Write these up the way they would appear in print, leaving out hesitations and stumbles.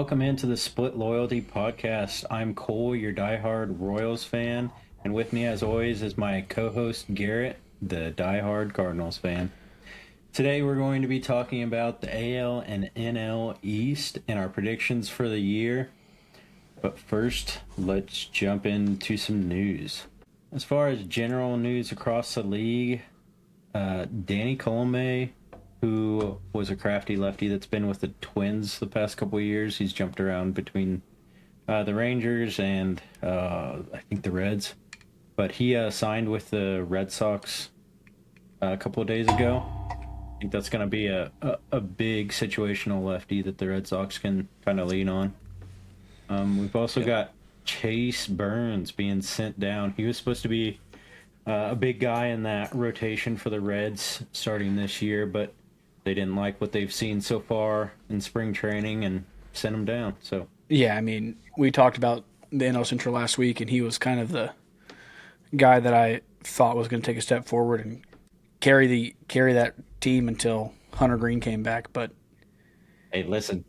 Welcome into the Split Loyalty Podcast. I'm Cole, your diehard Royals fan, and with me, as always, is my co-host Garrett, the diehard Cardinals fan. Today, we're going to be talking about the AL and NL East and our predictions for the year. But first, let's jump into some news. As far as general news across the league, Danny Colomé, who was a crafty lefty that's been with the Twins the past couple of years. He's jumped around between the Rangers and I think the Reds. But he signed with the Red Sox a couple of days ago. I think that's going to be a big situational lefty that the Red Sox can kind of lean on. We've also got Chase Burns being sent down. He was supposed to be a big guy in that rotation for the Reds starting this year, but they didn't like what they've seen so far in spring training and sent him down. So yeah, I mean, we talked about the NL Central last week, and he was kind of the guy that I thought was going to take a step forward and carry that team until Hunter Green came back. But hey, listen,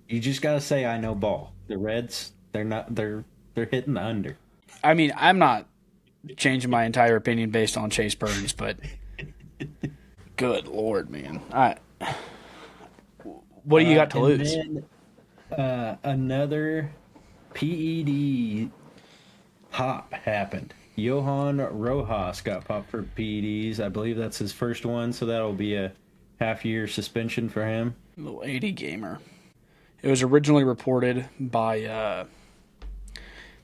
you just gotta say I know ball. The Reds, they're hitting the under. I mean, I'm not changing my entire opinion based on Chase Burns, but good Lord, man. What do you got to lose? Then, another PED pop happened. Johan Rojas got popped for PEDs. I believe that's his first one, so that'll be a half-year suspension for him. Little 80 gamer. It was originally reported by, let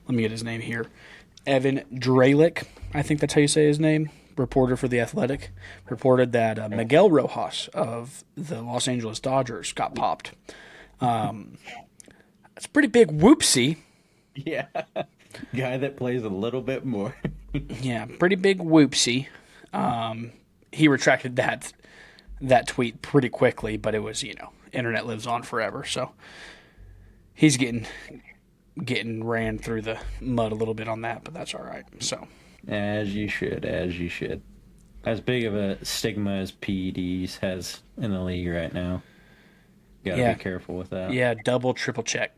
me get his name here, Evan Dralick. I think that's how you say his name. Reporter for The Athletic, reported that Miguel Rojas of the Los Angeles Dodgers got popped. It's a pretty big whoopsie. Yeah, guy that plays a little bit more. Yeah, pretty big whoopsie. He retracted that tweet pretty quickly, but it was, internet lives on forever, so he's getting ran through the mud a little bit on that, but that's all right. So. As you should. As big of a stigma as PEDs has in the league right now. Gotta be careful with that. Yeah, double, triple check.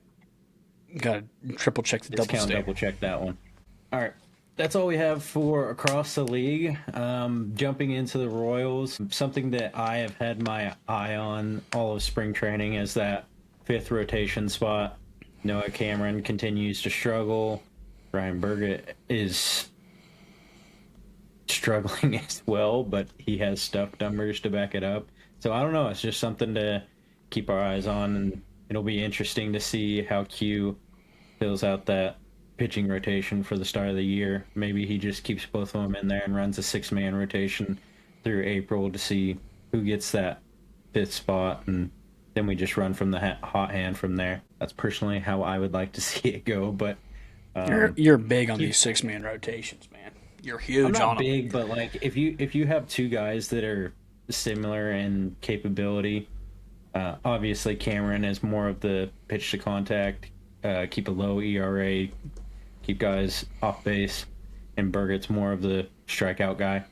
Gotta triple check the double stay. Double check that one. All right. That's all we have for across the league. Jumping into the Royals, something that I have had my eye on all of spring training is that fifth rotation spot. Noah Cameron continues to struggle. Ryan Burgett is struggling as well, but he has stuff numbers to back it up. So I don't know. It's just something to keep our eyes on, and it'll be interesting to see how Q fills out that pitching rotation for the start of the year. Maybe he just keeps both of them in there and runs a six-man rotation through April to see who gets that fifth spot, and then we just run from the hot hand from there. That's personally how I would like to see it go, but you're big on these six-man rotations, man. You're huge I'm not on big, them. But like if you have two guys that are similar in capability, obviously Cameron is more of the pitch to contact, keep a low ERA, keep guys off base, and Burgett's more of the strikeout guy.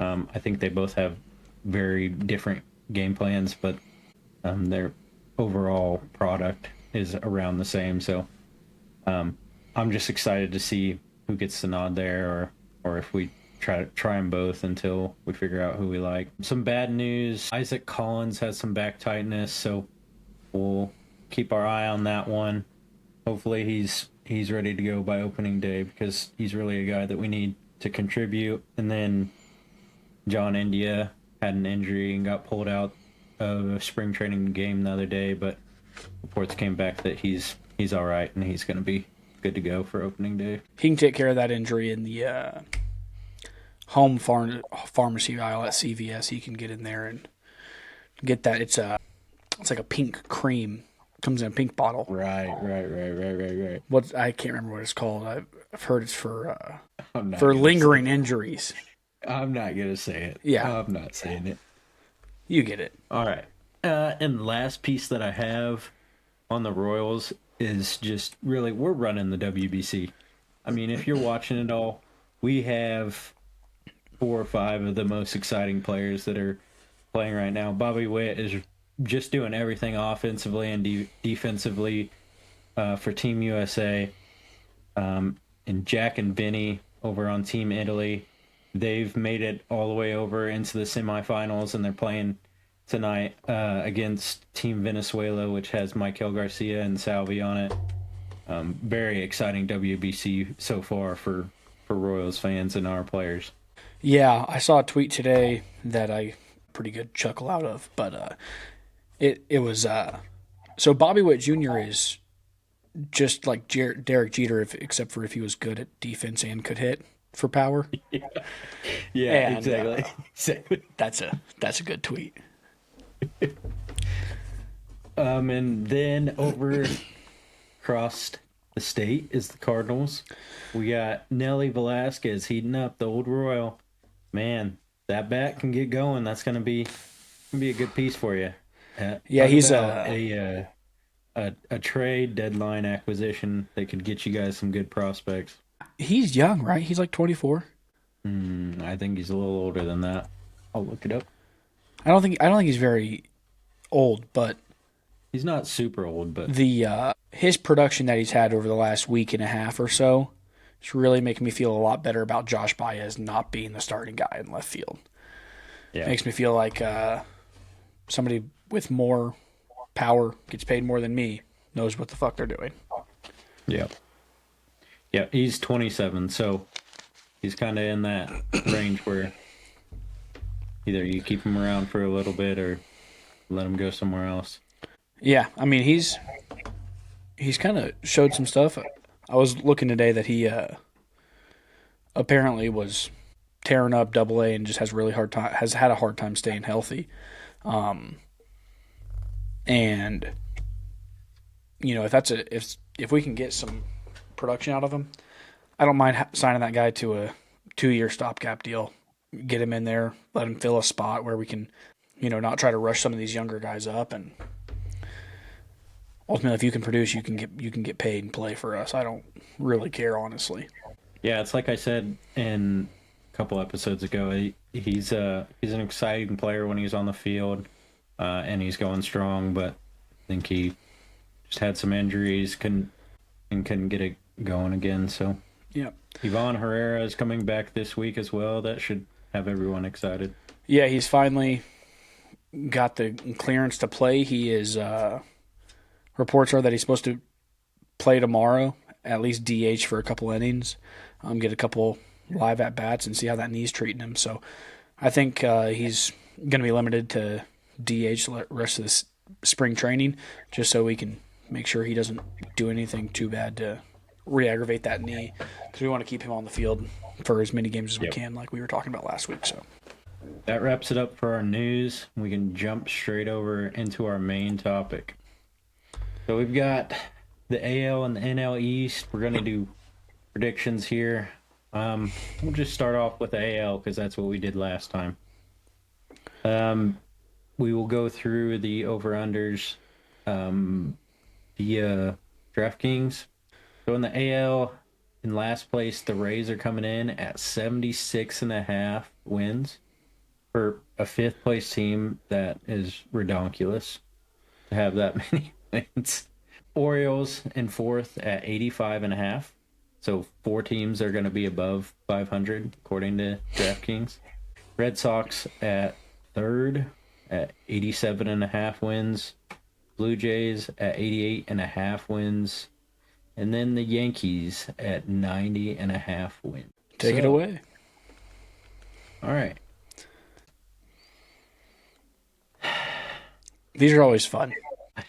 I think they both have very different game plans, but their overall product is around the same. So I'm just excited to see who gets the nod there, or if we try them both until we figure out who we like. Some bad news. Isaac Collins has some back tightness, so we'll keep our eye on that one. Hopefully he's ready to go by opening day, because he's really a guy that we need to contribute. And then John India had an injury and got pulled out of a spring training game the other day, but reports came back that he's all right and he's going to be good to go for opening day. He can take care of that injury in the home pharmacy aisle at CVS. He can get in there and get that. It's like a pink cream. Comes in a pink bottle. Right. I can't remember what it's called. I've heard it's for lingering injuries. I'm not gonna say it. Yeah, I'm not saying it. You get it. All right. And last piece that I have on the Royals is just really, we're running the WBC. I mean, if you're watching it all, we have 4 or 5 of the most exciting players that are playing right now. Bobby Witt is just doing everything offensively and defensively for Team USA. And Jack and Vinny over on Team Italy, they've made it all the way over into the semifinals, and they're playing tonight against Team Venezuela, which has Michael Garcia and Salvi on it. Very exciting WBC so far for Royals fans and our players. Yeah, I saw a tweet today that I pretty good chuckle out of, but it was so Bobby Witt Jr. is just like Derek Jeter, except for if he was good at defense and could hit for power. Yeah, And, exactly. Exactly. That's a good tweet. And then over across the state is the Cardinals. We got Nelly Velasquez heating up the old Royal. Man, that bat can get going. That's gonna be a good piece for you. Yeah, he's a trade deadline acquisition that could get you guys some good prospects. he's young, right? He's like 24. I think he's a little older than that. I'll look it up. I don't think he's very old, but He's not super old, but the his production that he's had over the last week and a half or so is really making me feel a lot better about Josh Baez not being the starting guy in left field. yeah, Makes me feel like somebody with more power, gets paid more than me, knows what the fuck they're doing. yeah. He's 27, so he's kind of in that range where either you keep him around for a little bit or let him go somewhere else. Yeah, I mean he's kind of showed some stuff. I was looking today that he apparently was tearing up Double A and just has had a hard time staying healthy. And you know, if we can get some production out of him, I don't mind signing that guy to a 2-year stopgap deal. Get him in there, let him fill a spot where we can, you know, not try to rush some of these younger guys up. And ultimately, if you can produce, you can get paid and play for us. I don't really care, honestly. Yeah, it's like I said in a couple episodes ago. He's an exciting player when he's on the field, and he's going strong. But I think he just had some injuries, couldn't get it going again. So Yeah. Ivan Herrera is coming back this week as well. That should have everyone excited. Yeah, he's finally got the clearance to play. He is reports are that he's supposed to play tomorrow, at least DH for a couple innings, get a couple live at bats and see how that knee's treating him. So I think he's going to be limited to DH the rest of this spring training, just so we can make sure he doesn't do anything too bad to re-aggravate that knee, because we want to keep him on the field for as many games as we can, like we were talking about last week. So that wraps it up for our news. We can jump straight over into our main topic. So we've got the AL and the NL East. We're going to do predictions here. We'll just start off with the AL because that's what we did last time. We will go through the over-unders via DraftKings. So in the AL, in last place, the Rays are coming in at 76.5 wins. For a fifth-place team, that is ridiculous to have that many wins. Orioles in fourth at 85.5. So 4 teams are going to be above 500, according to DraftKings. Red Sox at third at 87.5 wins. Blue Jays at 88.5 wins. And then the Yankees at 90.5 wins. take it away. All right. These are always fun.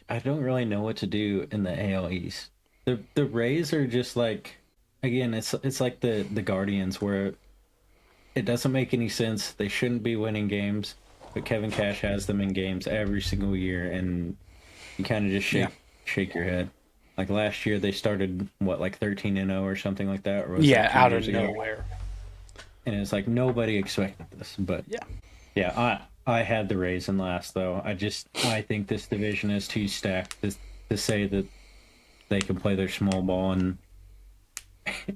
I don't really know what to do in the AL East. The Rays are just like, again, it's like the Guardians, where it doesn't make any sense. They shouldn't be winning games, but Kevin Cash has them in games every single year, and you kind of just shake your head. Like last year, they started like 13-0 or something like that. Or was it 2 out of years ago? nowhere. And it's like nobody expected this, but I had the Rays in last, though. I think this division is too stacked to say that they can play their small ball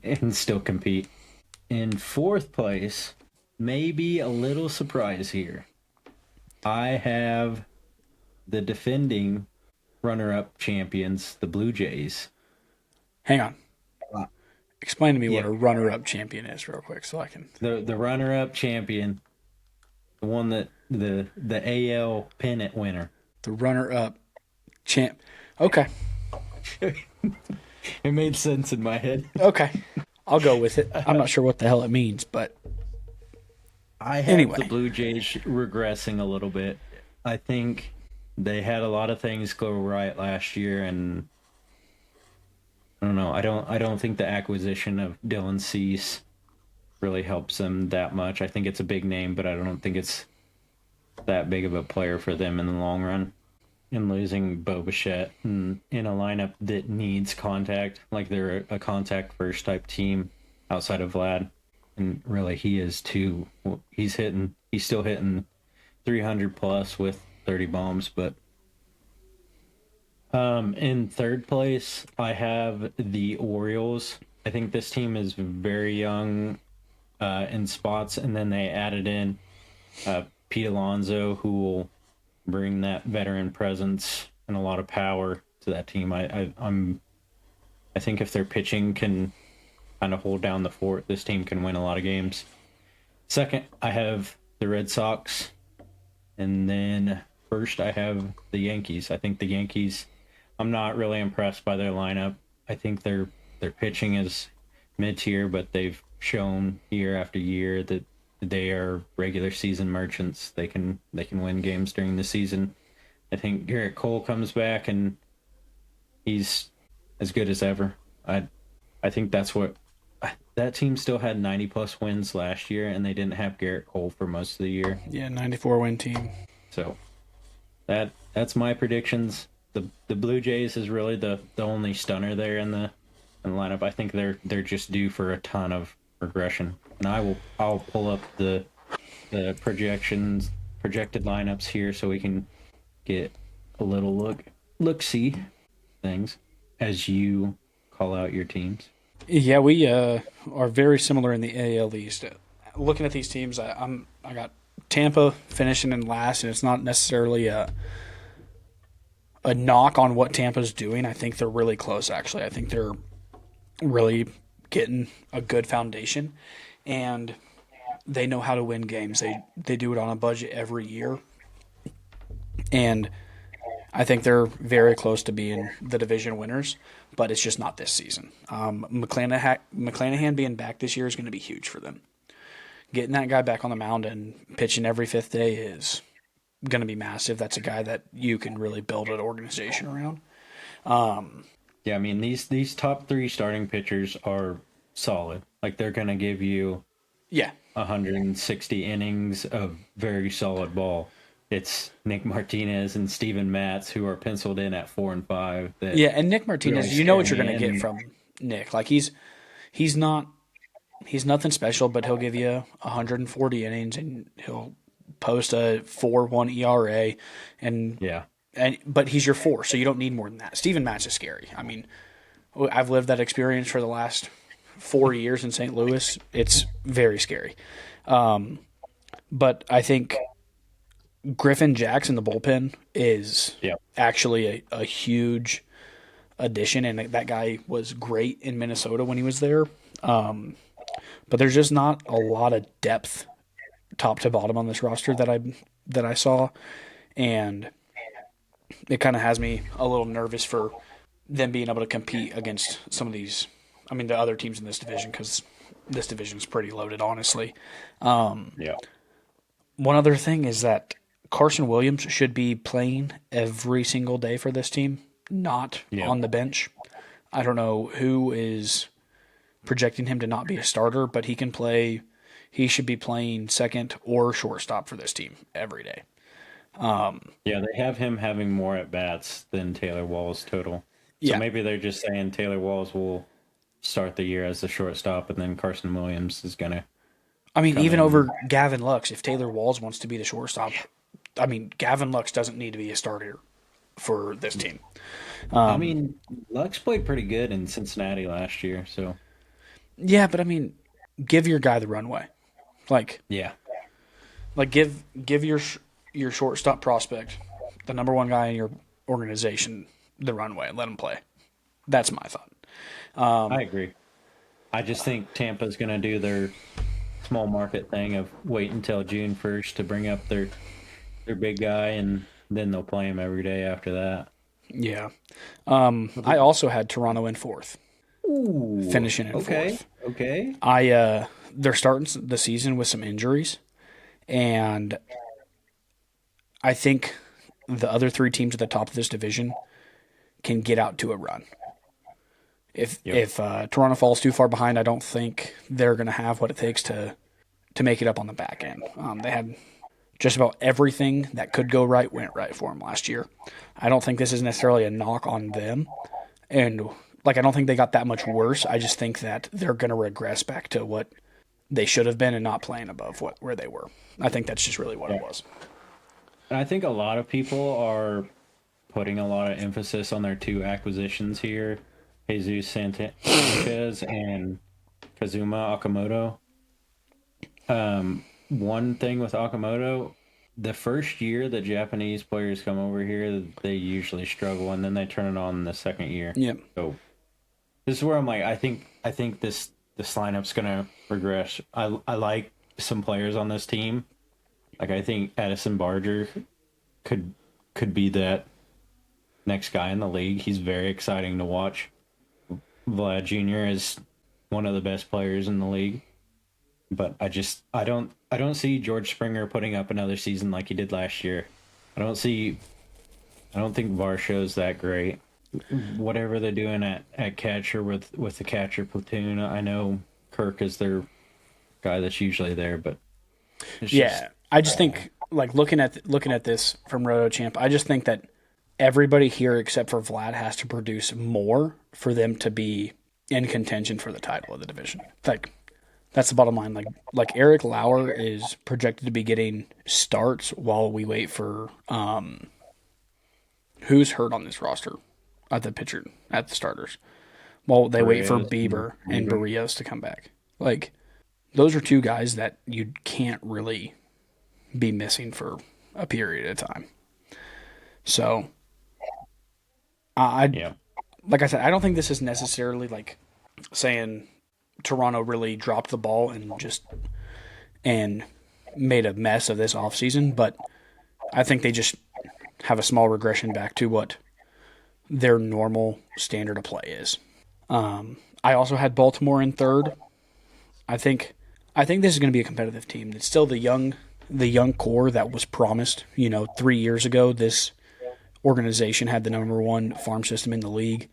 and still compete. In fourth place, maybe a little surprise here. I have the defending runner-up champions, the Blue Jays, Hang on. Uh, Explain to me what yeah, a runner-up champion is real quick so I can... the runner-up champion, the one that the AL pennant winner. The runner-up champ. Okay. It made sense in my head. Okay. I'll go with it. I'm not sure what the hell it means, but I have the anyway. Blue Jays regressing a little bit. I think they had a lot of things go right last year, and I don't know. I don't think the acquisition of Dylan Cease really helps them that much. I think it's a big name, but I don't think it's that big of a player for them in the long run. And losing Bo Bichette in a lineup that needs contact, like they're a contact first type team outside of Vlad, and really he is too. He's still hitting 300 plus with 30 bombs, but in third place I have the Orioles. I think this team is very young in spots, and then they added in Pete Alonso, who will bring that veteran presence and a lot of power to that team. I think if their pitching can kind of hold down the fort, this team can win a lot of games. Second, I have the Red Sox, and then first I have the Yankees. I think the Yankees, I'm not really impressed by their lineup. I think their pitching is mid-tier, but they've shown year after year that they are regular season merchants. They can win games during the season. I think Garret Cole comes back and he's as good as ever. I think that's what that team still had 90 plus wins last year, and they didn't have Garret Cole for most of the year. Yeah, 94-win team. So that's my predictions. The Blue Jays is really the only stunner there in the lineup. I think they're just due for a ton of regression. And I'll pull up the projected lineups here so we can get a little look see things as you call out your teams. Yeah, we are very similar in the AL East. Looking at these teams, I got Tampa finishing in last, and it's not necessarily a knock on what Tampa's doing. I think they're really close, actually. I think they're really getting a good foundation, and they know how to win games. They do it on a budget every year, and I think they're very close to being the division winners, but it's just not this season. McClanahan being back this year is going to be huge for them. Getting that guy back on the mound and pitching every fifth day is going to be massive. That's a guy that you can really build an organization around. Yeah, I mean, these top three starting pitchers are solid. Like, they're going to give you 160 innings of very solid ball. It's Nick Martinez and Steven Matz who are penciled in at 4 and 5. And Nick Martinez, really you know what you're scare going to me. get from Nick. Like, he's nothing special, but he'll give you 140 innings and he'll post a 4.1 ERA, but he's your 4, so you don't need more than that. Steven Matz is scary. I mean, I've lived that experience for the last 4 years in St. Louis. It's very scary. But I think Griffin Jackson, the bullpen, is actually a huge addition, and that guy was great in Minnesota when he was there. But there's just not a lot of depth top to bottom on this roster that I saw, and it kind of has me a little nervous for them being able to compete against some of these. I mean, the other teams in this division, because this division is pretty loaded, honestly. One other thing is that Carson Williams should be playing every single day for this team, not on the bench. I don't know who is projecting him to not be a starter, but he can play. He should be playing second or shortstop for this team every day. They have him having more at bats than Taylor Walls total. So maybe they're just saying Taylor Walls will start the year as the shortstop, and then Carson Williams is gonna. I mean, even over Gavin Lux, if Taylor Walls wants to be the shortstop, I mean, Gavin Lux doesn't need to be a starter for this team. I mean, Lux played pretty good in Cincinnati last year, so. Yeah, but I mean, give your guy the runway. Like give your shortstop prospect, the number one guy in your organization, the runway and let him play. That's my thought. I agree. I just think Tampa's going to do their small market thing of wait until June 1st to bring up their big guy, and then they'll play him every day after that. Yeah. I also had Toronto in fourth, Ooh, finishing in okay, fourth. okay. They're starting the season with some injuries, and I think the other three teams at the top of this division can get out to a run. If Toronto falls too far behind, I don't think they're going to have what it takes to make it up on the back end. They had just about everything that could go right went right for them last year. I don't think this is necessarily a knock on them, and I don't think they got that much worse. I just think that they're going to regress back to what they should have been and not playing above where they were. I think that's just really what it was. And I think a lot of people are putting a lot of emphasis on their two acquisitions here, Jesus Sanchez and Kazuma Okamoto. One thing with Okamoto, the first year that Japanese players come over here, they usually struggle, and then they turn it on the second year. Yep. So this is where I'm like, I think this lineup's gonna regress. I like some players on this team. Like I think Addison Barger could be that next guy in the league. He's very exciting to watch. Vlad Jr. is one of the best players in the league. But I don't see George Springer putting up another season like he did last year. I don't think Varsho's that great. Whatever they're doing at catcher with the catcher platoon, I know Kirk is their guy that's usually there, but I just think looking at this from Roto Champ, I just think that everybody here except for Vlad has to produce more for them to be in contention for the title of the division. That's the bottom line. Like Eric Lauer is projected to be getting starts while we wait for who's hurt on this roster at the starters. While they wait for Bieber and Barrios to come back. Those are two guys that you can't really be missing for a period of time. So like I said, I don't think this is necessarily saying Toronto really dropped the ball and made a mess of this offseason, but I think they just have a small regression back to what their normal standard of play is. I also had Baltimore in third. I think this is going to be a competitive team. It's still the young core that was promised. 3 years ago, this organization had the number one farm system in the league.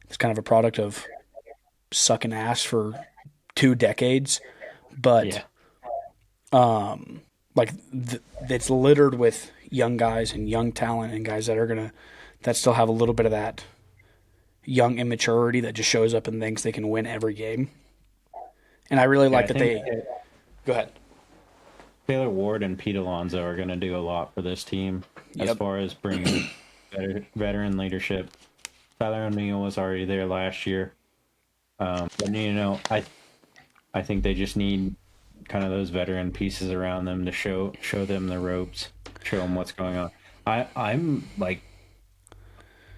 It's kind of a product of sucking ass for 2 decades, but it's littered with young guys and young talent and guys that still have a little bit of that young immaturity that just shows up and thinks they can win every game. And I really like that they go ahead. Taylor Ward and Pete Alonso are going to do a lot for this team as far as bringing veteran leadership. Tyler O'Neill was already there last year. But I think they just need kind of those veteran pieces around them to show them the ropes, show them what's going on. I'm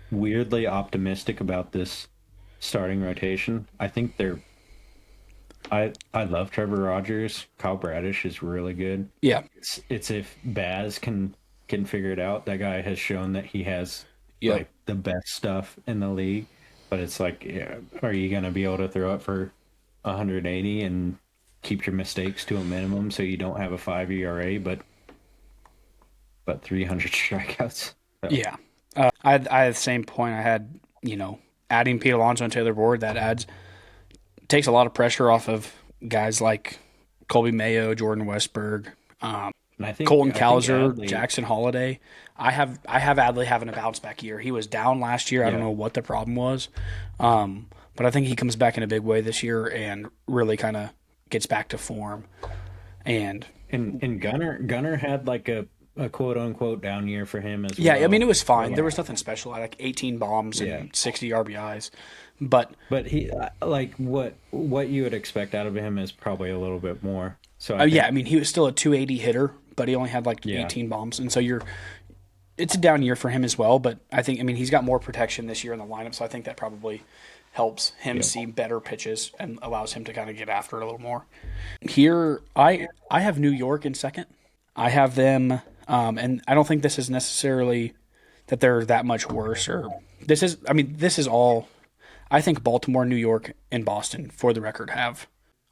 weirdly optimistic about this starting rotation. I think I love Trevor Rogers. Kyle Bradish is really good. Yeah, it's if Baz can figure it out. That guy has shown that he has the best stuff in the league. But it's are you going to be able to throw it for 180 and keep your mistakes to a minimum so you don't have a 5 ERA, but 300 strikeouts? So. Yeah. I had the same point. I had, adding Pete Alonso and Taylor Ward, takes a lot of pressure off of guys like Colby Mayo, Jordan Westberg, Colton Cowser, Jackson Holiday. I have Adley having a bounce back year. He was down last year. I don't know what the problem was. But I think he comes back in a big way this year and really kind of gets back to form. And Gunnar had a quote unquote down year for him as well. Yeah, I mean it was fine. There was nothing special. I 18 bombs and 60 RBIs. But he what you would expect out of him is probably a little bit more. So I mean he was still a 280 hitter, but he only had 18 bombs, and so it's a down year for him as well. But I think he's got more protection this year in the lineup, so I think that probably helps him Yep. see better pitches and allows him to kind of get after it a little more. Here, I have New York in second. I have them, and I don't think this is necessarily that they're that much worse. Or this is all. I think Baltimore, New York, and Boston, for the record,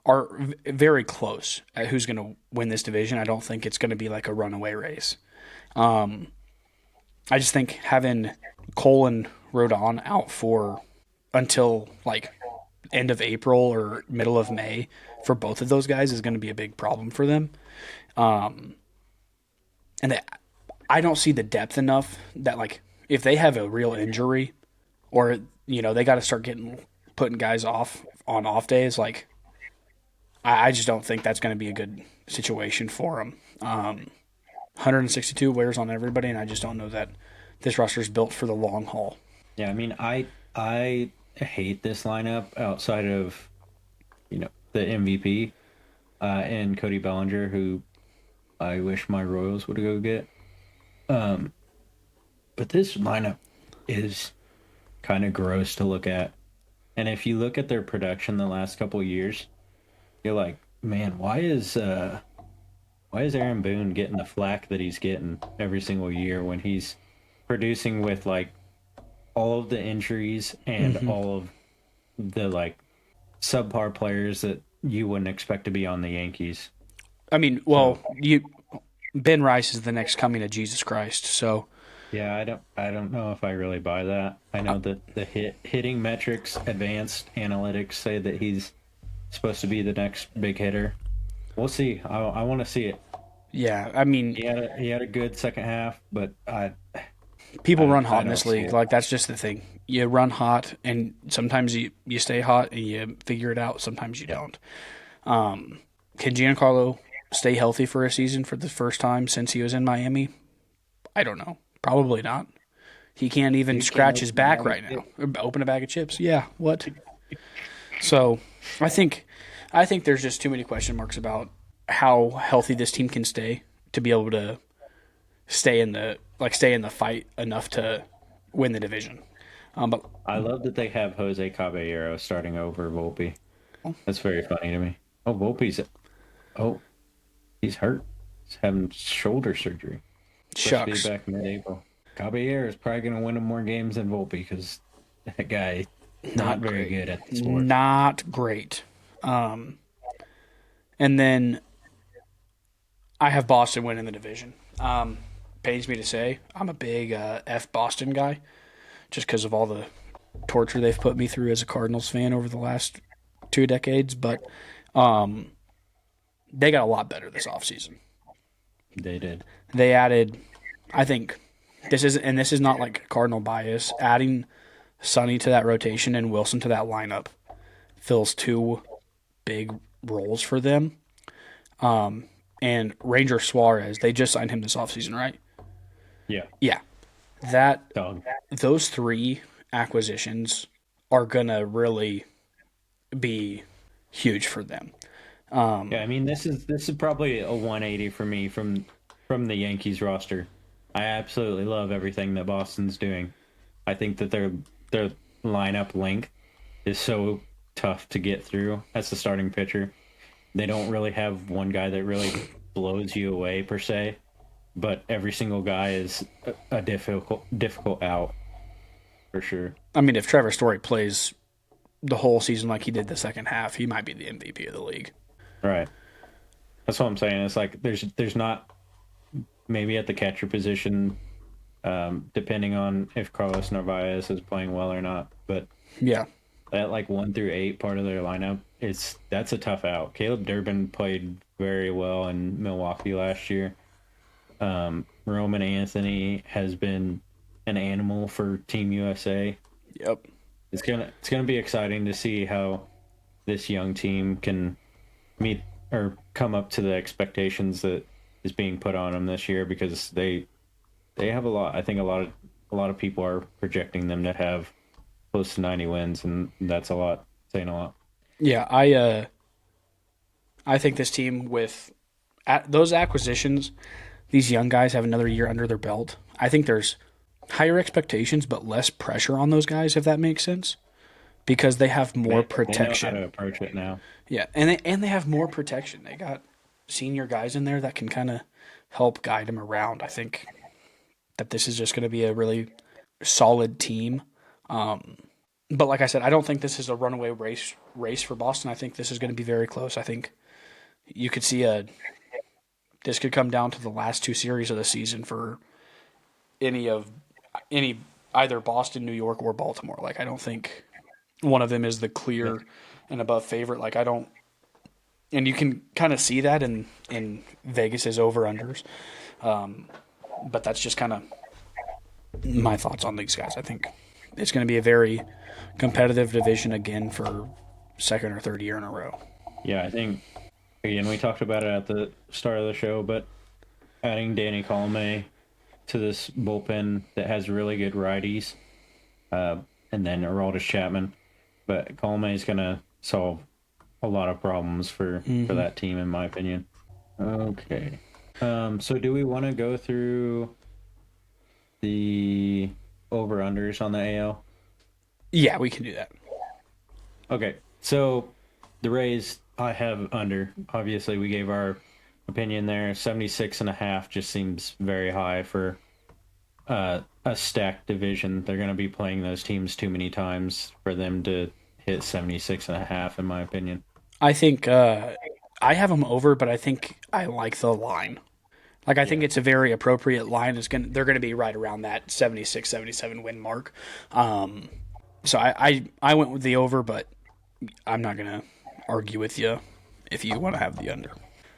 are very close at who's going to win this division. I don't think it's going to be like a runaway race. I just think having Cole and Rodon out for until like end of April or middle of May for both of those guys is going to be a big problem for them. I don't see the depth enough that, like, if they have a real injury or, they got to start putting guys off on off days, like, I just don't think that's going to be a good situation for them. 162 wears on everybody, and I just don't know that this roster is built for the long haul. Yeah, I mean, I hate this lineup outside of, the MVP and Cody Bellinger, who I wish my Royals would go get. But this lineup is kind of gross to look at. And if you look at their production the last couple of years, you're like, man, why is Aaron Boone getting the flack that he's getting every single year when he's producing with like all of the injuries and all of the like subpar players that you wouldn't expect to be on the Yankees? I mean, Ben Rice is the next coming of Jesus Christ, so Yeah, I don't know if I really buy that. I know that the hitting metrics, advanced analytics say that he's supposed to be the next big hitter. We'll see. I want to see it. yeah, I mean, He had a good second half, but people run I hot in don't this see league. it. Like, that's just the thing. You run hot, and sometimes you stay hot and you figure it out. Sometimes you don't. Can Giancarlo stay healthy for a season for the first time since he was in Miami? I don't know. Probably not. He can't even scratch his back right now. Open a bag of chips. Yeah, what? So, I think there's just too many question marks about how healthy this team can stay to be able to stay in the fight enough to win the division. But I love that they have Jose Caballero starting over Volpe. That's very funny to me. He's hurt. He's having shoulder surgery. Supposed to shucks. be back mid-April. Caballero is probably going to win him more games than Volpe because that guy not very great. good at the sport. Not great. And then I have Boston winning the division. Pains me to say, I'm a big F Boston guy just because of all the torture they've put me through as a Cardinals fan over the last 2 decades. But they got a lot better this offseason. They did. They added, I think, this is not like Cardinal bias, adding Sonny to that rotation and Wilson to that lineup fills 2 big roles for them. And Ranger Suarez, they just signed him this offseason, right? Yeah. Yeah. Dog. Those 3 acquisitions are going to really be huge for them. Yeah, I mean this is probably a 180 for me from the Yankees roster. I absolutely love everything that Boston's doing. I think that their lineup length is so tough to get through as the starting pitcher. They don't really have one guy that really blows you away per se, but every single guy is a difficult out for sure. I mean, if Trevor Story plays the whole season like he did the second half, he might be the MVP of the league. Right. That's what I'm saying. It's like there's not maybe at the catcher position, depending on if Carlos Narvaez is playing well or not. But Yeah. that like 1 through 8 part of their lineup, that's a tough out. Caleb Durbin played very well in Milwaukee last year. Roman Anthony has been an animal for Team USA. Yep. It's gonna be exciting to see how this young team can meet or come up to the expectations that is being put on them this year, because they have a lot. I think a lot of people are projecting them to have close to 90 wins, and that's a lot, saying a lot. Yeah, I think this team with those acquisitions, these young guys have another year under their belt. I think there's higher expectations but less pressure on those guys, if that makes sense. because they have more They protection. know how to approach it now. Yeah, and they have more protection. They got senior guys in there that can kind of help guide them around. I think that this is just going to be a really solid team. But like I said, I don't think this is a runaway race for Boston. I think this is going to be very close. I think you could see this could come down to the last two series of the season for any either Boston, New York, or Baltimore. Like I don't think one of them is the clear and above favorite. Like I don't, and you can kind of see that in Vegas's over unders. But that's just kind of my thoughts on these guys. I think it's going to be a very competitive division again for second or third year in a row. Yeah, I think, again, we talked about it at the start of the show, but adding Danny Colomé to this bullpen that has really good righties, and then Aroldis Chapman. But Colomé is going to solve a lot of problems for that team, in my opinion. Okay. So do we want to go through the over-unders on the AL? Yeah, we can do that. Okay, so the Rays, I have under. Obviously, we gave our opinion there. 76.5 just seems very high for a stacked division. They're going to be playing those teams too many times for them to hit 76.5, in my opinion. I think I have them over, but I think I like the line. Like I think it's a very appropriate line. They're going to be right around that 76, 77 win mark. So I went with the over, but I'm not going to argue with you if you want to have the under.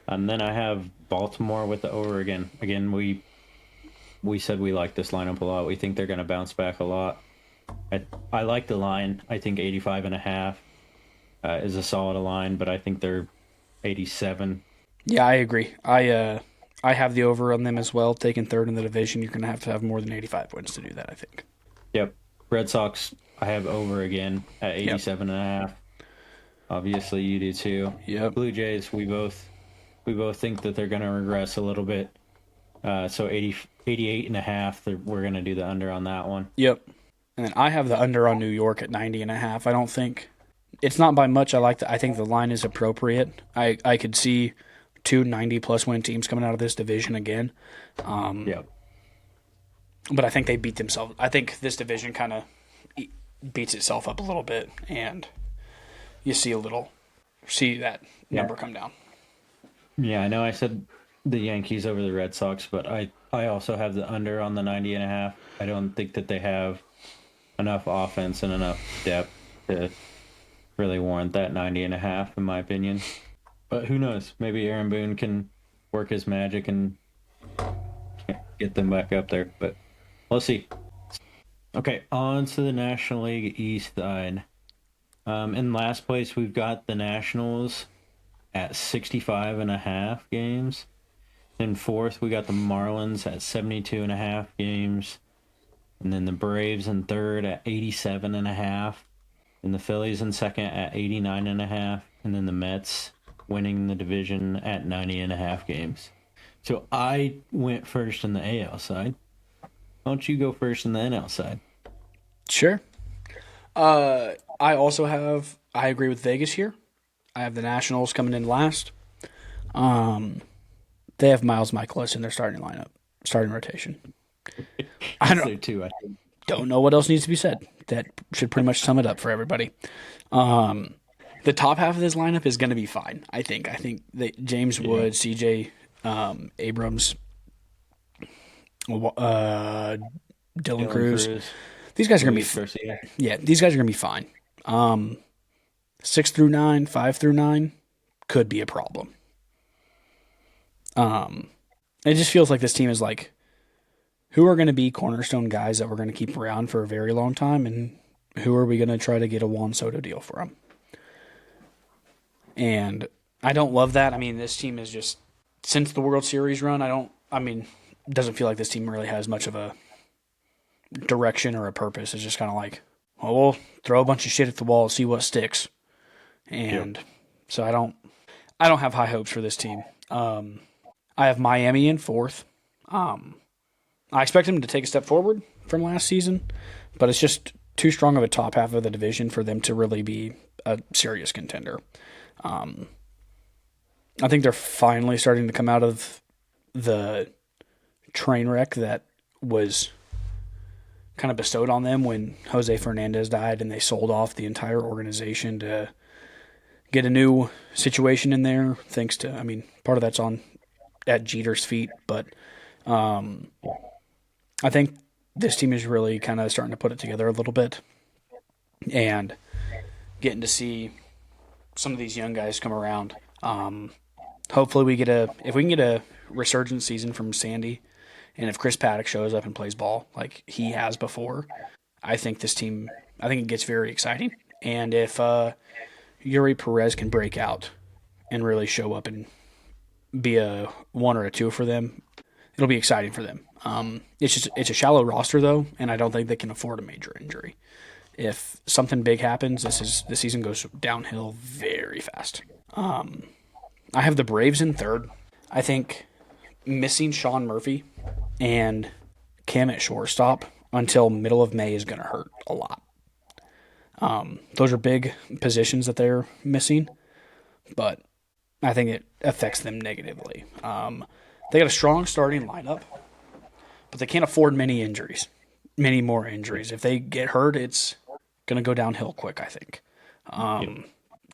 And then I have Baltimore with the over again. Again, we said we like this lineup a lot. We think they're going to bounce back a lot. I like the line. I think 85.5 is a solid line, but I think they're 87. Yeah, I agree. I have the over on them as well. Taking third in the division, you're going to have more than 85 wins to do that, I think. Yep. Red Sox, I have over again at 87.5. Obviously, you do too. Yep. Blue Jays, we both think that they're going to regress a little bit. So 88.5, we're going to do the under on that one. Yep. And then I have the under on New York at 90.5. I don't think it's not by much. I think the line is appropriate. I could see two 90-plus win teams coming out of this division again. Yep. But I think they beat themselves. I think this division kind of beats itself up a little bit, and you see that number come down. Yeah, I know I said the Yankees over the Red Sox, but I also have the under on the 90.5. I don't think that they have enough offense and enough depth to really warrant that 90.5, in my opinion. But who knows? Maybe Aaron Boone can work his magic and get them back up there. But we'll see. Okay, on to the National League East side. In last place, we've got the Nationals at 65.5 games. In fourth, we got the Marlins at 72.5 games. And then the Braves in third at 87.5. And the Phillies in second at 89.5. And then the Mets winning the division at 90.5 games. So I went first in the AL side. Why don't you go first in the NL side? Sure. I agree with Vegas here. I have the Nationals coming in last. They have Miles Michaelis in their starting rotation. I don't know what else needs to be said. That should pretty much sum it up for everybody. The top half of this lineup is going to be fine, I think. I think that James Wood, CJ Abrams, Dylan Cruz. These guys are going to be these guys are going to be fine. 6 through 9, 5 through 9 could be a problem. It just feels like this team is like, who are going to be cornerstone guys that we're going to keep around for a very long time, and who are we going to try to get a Juan Soto deal for them? And I don't love that. I mean, this team is just, since the World Series run, it doesn't feel like this team really has much of a direction or a purpose. It's just kind of like, well, we'll throw a bunch of shit at the wall and see what sticks. And so I don't have high hopes for this team. I have Miami in fourth. I expect them to take a step forward from last season, but it's just too strong of a top half of the division for them to really be a serious contender. I think they're finally starting to come out of the train wreck that was kind of bestowed on them when Jose Fernandez died and they sold off the entire organization to get a new situation in there. Thanks to, I mean, part of that's at Jeter's feet, but I think this team is really kind of starting to put it together a little bit and getting to see some of these young guys come around. Hopefully if we can get a resurgent season from Sandy, and if Chris Paddock shows up and plays ball like he has before, I think it gets very exciting. And if Yuri Perez can break out and really show up and be a 1 or a 2 for them, it'll be exciting for them. It's a shallow roster though, and I don't think they can afford a major injury. If something big happens, the season goes downhill very fast. I have the Braves in third. I think missing Sean Murphy and Cam at shortstop until middle of May is going to hurt a lot. Those are big positions that they're missing, but I think it affects them negatively. They got a strong starting lineup, but they can't afford many more injuries. If they get hurt, it's going to go downhill quick, I think.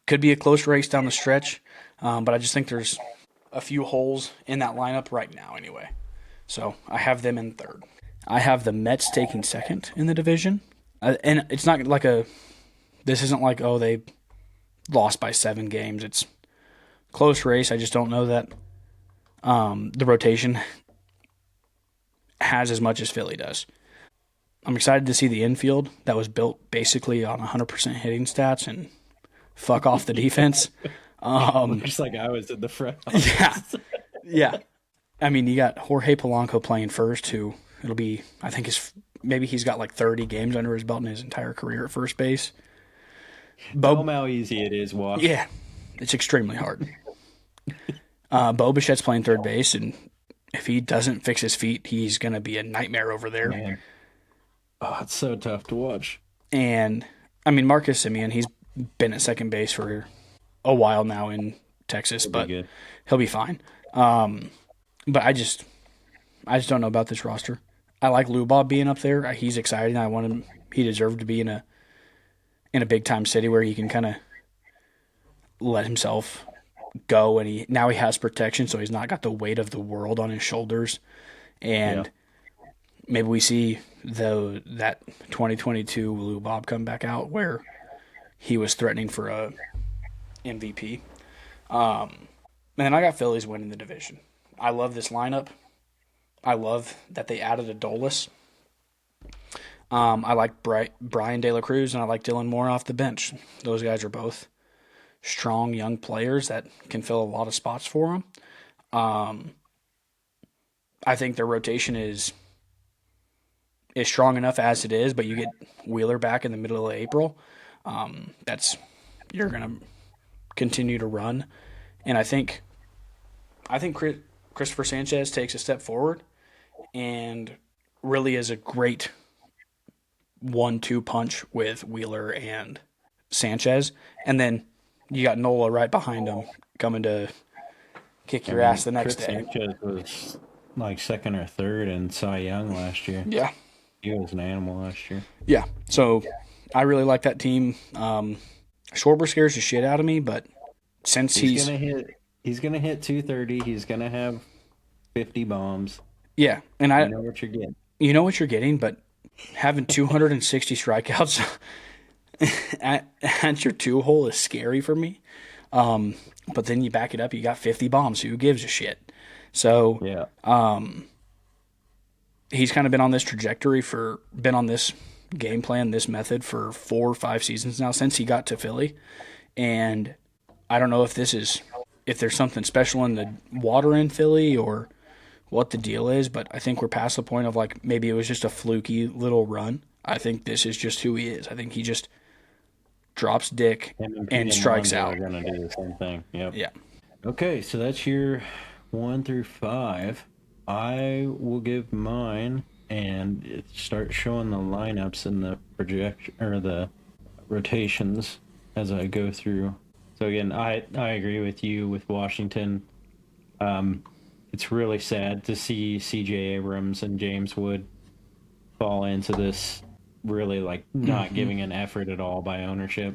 Could be a close race down the stretch, but I just think there's a few holes in that lineup right now anyway. So I have them in third. I have the Mets taking second in the division. And it's not like this isn't like, oh, they lost by 7 games. It's close race. I just don't know that the rotation has as much as Philly does. I'm excited to see the infield that was built basically on 100% hitting stats and fuck off the defense. Just like I was at the front. Yeah. I mean, you got Jorge Polanco playing first, who it'll be, I think maybe he's got like 30 games under his belt in his entire career at first base. Tell him how easy it is, Wash. Yeah, it's extremely hard. Bo Bichette's playing third base, and if he doesn't fix his feet, he's going to be a nightmare over there. Man. Oh, it's so tough to watch. And, I mean, Marcus Semien, he's been at second base for a while now in Texas, but he'll be fine. But I just don't know about this roster. I like Lou Bob being up there. He's exciting. I want him. He deserved to be in a big time city where he can kind of let himself go, and now he has protection, so he's not got the weight of the world on his shoulders. And maybe we see that 2022 Lou Bob come back out where he was threatening for a MVP. Man, I got Phillies winning the division. I love this lineup. I love that they added Adolis. I like Brian De La Cruz, and I like Dylan Moore off the bench. Those guys are both strong young players that can fill a lot of spots for them. I think their rotation is strong enough as it is, but you get Wheeler back in the middle of April. You're going to continue to run. And I think Christopher Sanchez takes a step forward and really is a great 1-2 punch with Wheeler and Sanchez. And then you got Nola right behind him coming to kick your ass the next day. Sanchez was like second or third in Cy Young last year. Yeah. He was an animal last year. Yeah. So I really like that team. Schwarber scares the shit out of me, but since he's gonna hit 230, he's gonna have 50 bombs. Yeah, and I know what you're getting. You know what you're getting, but having 260 strikeouts at your 2-hole is scary for me. But then you back it up, you got 50 bombs. Who gives a shit? So he's kind of been on this trajectory been on this game plan, this method for 4 or 5 seasons now since he got to Philly. And I don't know if there's something special in the water in Philly or what the deal is, but I think we're past the point of like maybe it was just a fluky little run. I think this is just who he is. I think he just drops dick and strikes out. We're going to do the same thing. Yep. Yeah. Okay, so that's your 1 through 5. I will give mine and it starts showing the lineups and the projection or the rotations as I go through. So again, I agree with you with Washington. It's really sad to see C.J. Abrams and James Wood fall into this really like not giving an effort at all by ownership.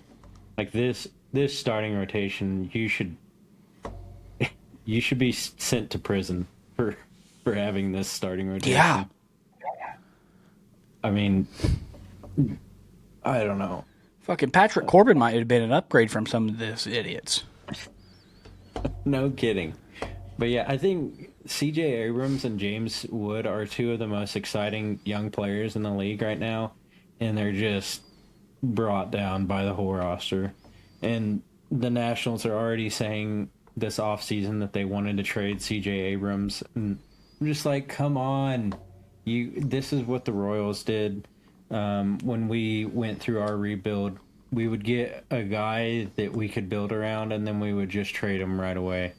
Like this starting rotation, you should be sent to prison for having this starting rotation. Yeah. I mean, I don't know. Fucking Patrick Corbin might have been an upgrade from some of these idiots. No kidding. But yeah, I think CJ Abrams and James Wood are two of the most exciting young players in the league right now, and they're just brought down by the whole roster. And the Nationals are already saying this offseason that they wanted to trade CJ Abrams, and I'm just like, come on. This is what the Royals did when we went through our rebuild. We would get a guy that we could build around, and then we would just trade him right away.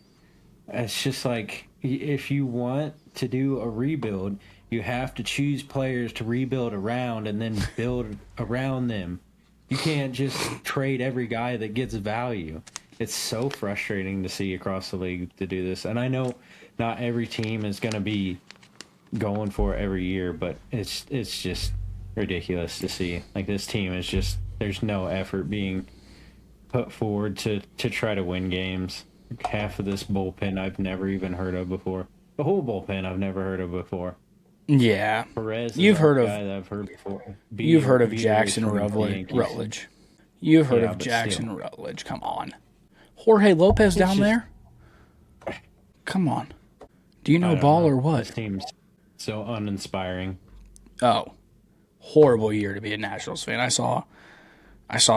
It's just like, if you want to do a rebuild, you have to choose players to rebuild around and then build around them. You can't just trade every guy that gets value. It's so frustrating to see across the league to do this. And I know not every team is going to be going for it every year, but it's just ridiculous to see. Like, this team is just, there's no effort being put forward to try to win games. Half of this bullpen I've never even heard of before. The whole bullpen I've never heard of before. Yeah. Perez, you've heard of guy that I've heard before. You've heard of Jackson Rutledge. You've heard of Jackson Rutledge. Come on. Jorge Lopez down there? Come on. Do you know ball or what? This team's so uninspiring. Oh. Horrible year to be a Nationals fan. I saw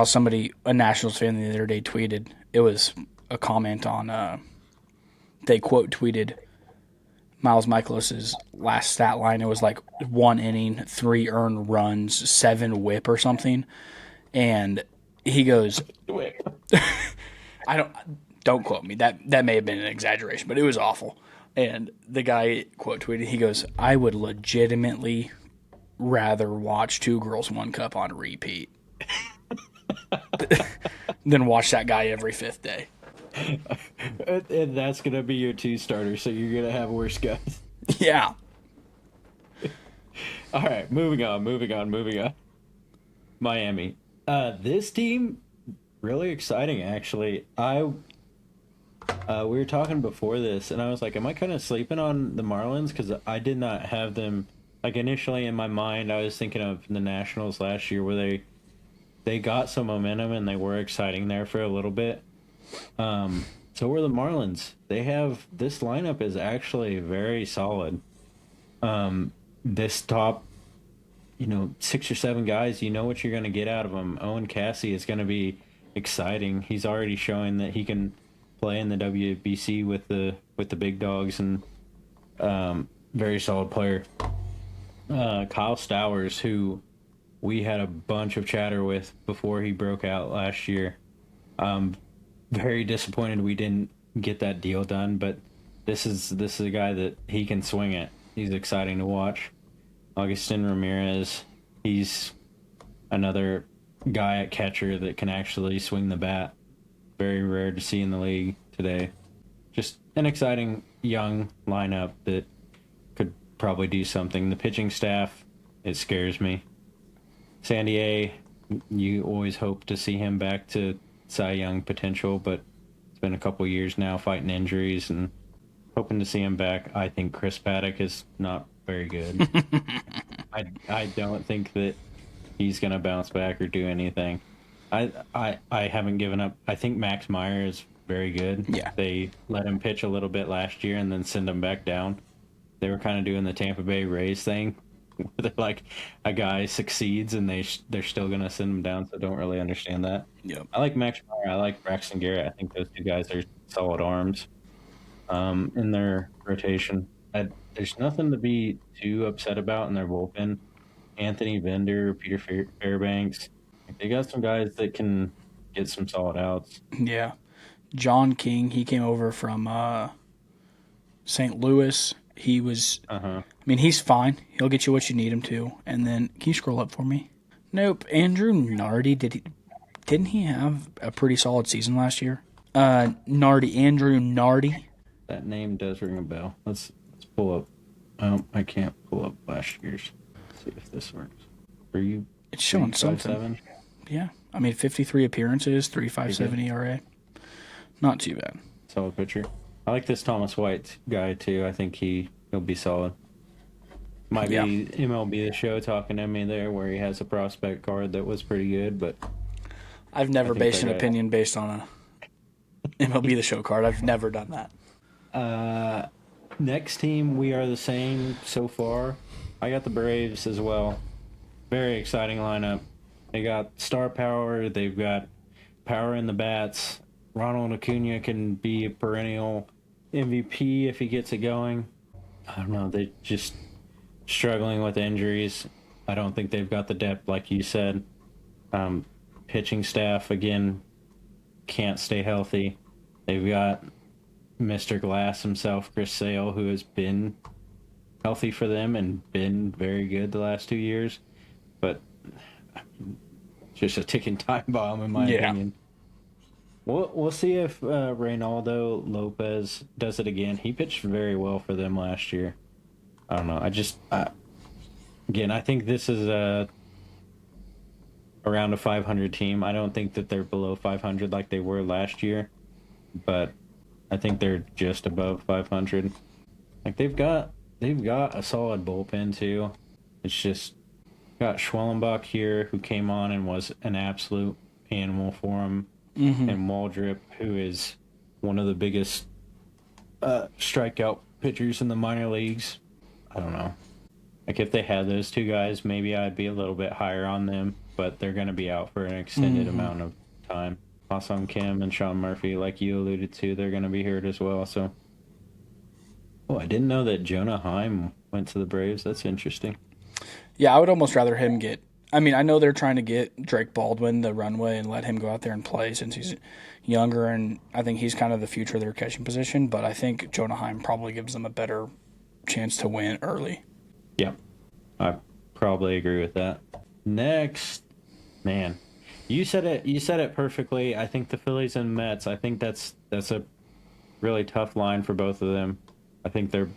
somebody, a Nationals fan the other day, tweeted. It was a comment on, they quote tweeted Miles Michaelis's last stat line. It was like 1 inning, 3 earned runs, 7 whip or something. And he goes, don't quote me. That may have been an exaggeration, but it was awful. And the guy quote tweeted, he goes, I would legitimately rather watch 2 Girls, 1 Cup on repeat than watch that guy every 5th day. And that's going to be your 2 starters, so you're going to have worse guys. Yeah. All right, moving on. Miami. This team, really exciting, actually. We were talking before this, and I was like, am I kind of sleeping on the Marlins? Because I did not have them, like, initially in my mind, I was thinking of the Nationals last year where they got some momentum and they were exciting there for a little bit. So were the Marlins. They have, this lineup is actually very solid. This top, 6 or 7 guys, you know what you're going to get out of them. Owen Cassie is going to be exciting. He's already showing that he can play in the WBC with the big dogs, and very solid player. Kyle Stowers, who we had a bunch of chatter with before he broke out last year. Very disappointed we didn't get that deal done, but this is a guy that he can swing it. He's exciting to watch. Augustin Ramirez, he's another guy at catcher that can actually swing the bat. Very rare to see in the league today. Just an exciting young lineup that could probably do something. The pitching staff, it scares me. Sandier, you always hope to see him back to Cy Young potential, but it's been a couple years now fighting injuries and hoping to see him back. I think Chris Paddock is not very good. I don't think that he's going to bounce back or do anything. I haven't given up. I think Max Meyer is very good. Yeah. They let him pitch a little bit last year and then send him back down. They were kind of doing the Tampa Bay Rays thing, where like a guy succeeds and they're still going to send him down, so I don't really understand that. Yep. I like Max Meyer. I like Braxton Garrett. I think those 2 guys are solid arms in their rotation. There's nothing to be too upset about in their bullpen. Anthony Bender, Peter Fairbanks. They got some guys that can get some solid outs. Yeah. John King, he came over from St. Louis, He was. Uh-huh. I mean, he's fine. He'll get you what you need him to. And then, can you scroll up for me? Nope. Andrew Nardi, didn't he have a pretty solid season last year? Andrew Nardi. That name does ring a bell. Let's pull up. Oh, I can't pull up last year's. Let's see if this works. Are you? It's showing something. Yeah. I mean, 53 appearances, 3.57 ERA. Not too bad. Solid pitcher. I like this Thomas White guy too. I think he'll be solid. Might be MLB The Show talking to me there, where he has a prospect card that was pretty good, but I've never based an opinion based on a MLB The Show card. I've never done that. Next team, we are the same so far. I got the Braves as well. Very exciting lineup. They got star power. They've got power in the bats. Ronald Acuna can be a perennial MVP if he gets it going. I don't know. They just struggling with injuries. I don't think they've got the depth, like you said. Pitching staff, again, can't stay healthy. They've got Mr. Glass himself, Chris Sale, who has been healthy for them and been very good the last 2 years. But just a ticking time bomb, in my opinion. We'll see if Reynaldo Lopez does it again. He pitched very well for them last year. I don't know. Again, I think this is around a 500 team. I don't think that they're below 500 like they were last year, but I think they're just above 500. Like they've got a solid bullpen too. It's just got Schwellenbach here, who came on and was an absolute animal for him. Mm-hmm. And Waldrop, who is one of the biggest strikeout pitchers in the minor leagues. I don't know. Like, if they had those two guys, maybe I'd be a little bit higher on them, but they're going to be out for an extended amount of time. Ha-Seong Kim and Sean Murphy, like you alluded to, they're going to be hurt as well. So, I didn't know that Jonah Heim went to the Braves. That's interesting. Yeah, I would almost rather him get... I mean, I know they're trying to get Drake Baldwin the runway and let him go out there and play since he's younger, and I think he's kind of the future of their catching position, but I think Jonah Heim probably gives them a better chance to win early. Yeah, I probably agree with that. Next, man, you said it perfectly. I think the Phillies and Mets, I think that's a really tough line for both of them. I think they're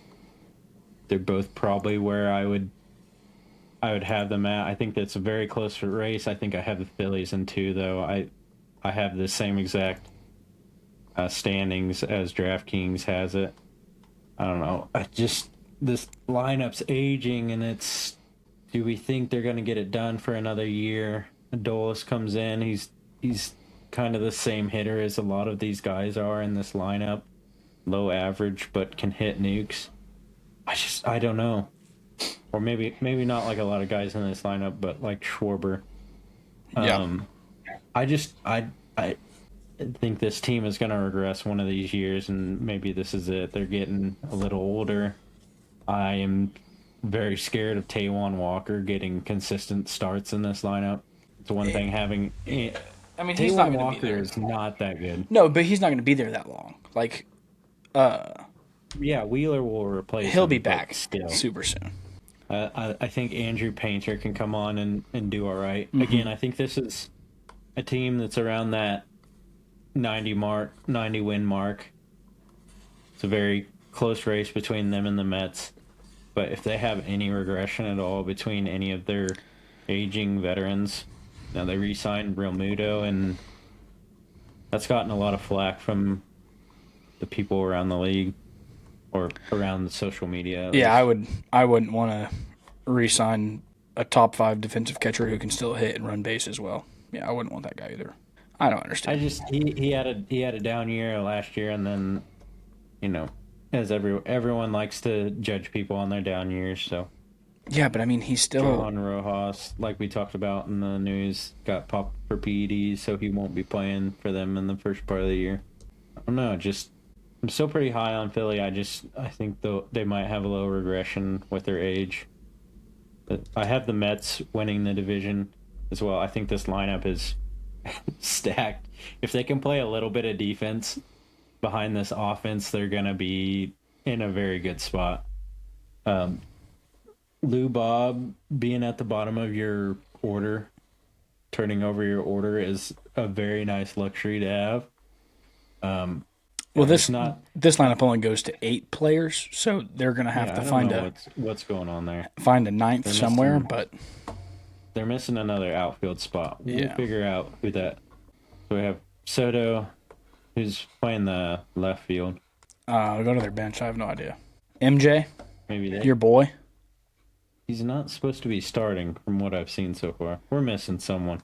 both probably where I would have them at. I think that's a very close race. I think I have the Phillies in 2, though. I have the same exact standings as DraftKings has it. I don't know. This lineup's aging, and it's, do we think they're going to get it done for another year? Adolis comes in. He's kind of the same hitter as a lot of these guys are in this lineup. Low average, but can hit nukes. I don't know. Or maybe not like a lot of guys in this lineup, but like Schwarber. I think this team is going to regress one of these years, and maybe this is it. They're getting a little older. I am very scared of Taijuan Walker getting consistent starts in this lineup. It's one thing having... I mean, he's not going to be Walker there. is not that good. No, but he's not going to be there that long. Like, yeah, Wheeler will replace he'll him, be back still. super soon. I think Andrew Painter can come on and do all right. Mm-hmm. Again, I think this is a team that's around that 90 win mark. It's a very close race between them and the Mets. But if they have any regression at all between any of their aging veterans, now they re-signed Real Muto, and that's gotten a lot of flack from the people around the league or around the social media. Yeah, I wouldn't want to re-sign a top 5 defensive catcher who can still hit and run bases well. Yeah, I wouldn't want that guy either. I don't understand. He had a down year last year, and then, as everyone likes to judge people on their down years, so. Yeah, but I mean, he's still... Johan Rojas, like we talked about in the news, got popped for PEDs, so he won't be playing for them in the first part of the year. I don't know, I'm still pretty high on Philly. I think they might have a low regression with their age. But I have the Mets winning the division as well. I think this lineup is stacked. If they can play a little bit of defense behind this offense, they're going to be in a very good spot. Lou Bob being at the bottom of your order, turning over your order is a very nice luxury to have. Well, There's this not. this lineup only goes to 8 players, so they're going to have Yeah, to I don't find know a what's going on there. ninth They're somewhere. missing. But They're missing another outfield spot. We'll yeah, figure out who that. So we have Soto, who's playing the left field. go to their bench. I have no idea. MJ, Maybe your boy. he's not supposed to be starting from what I've seen so far. We're missing someone.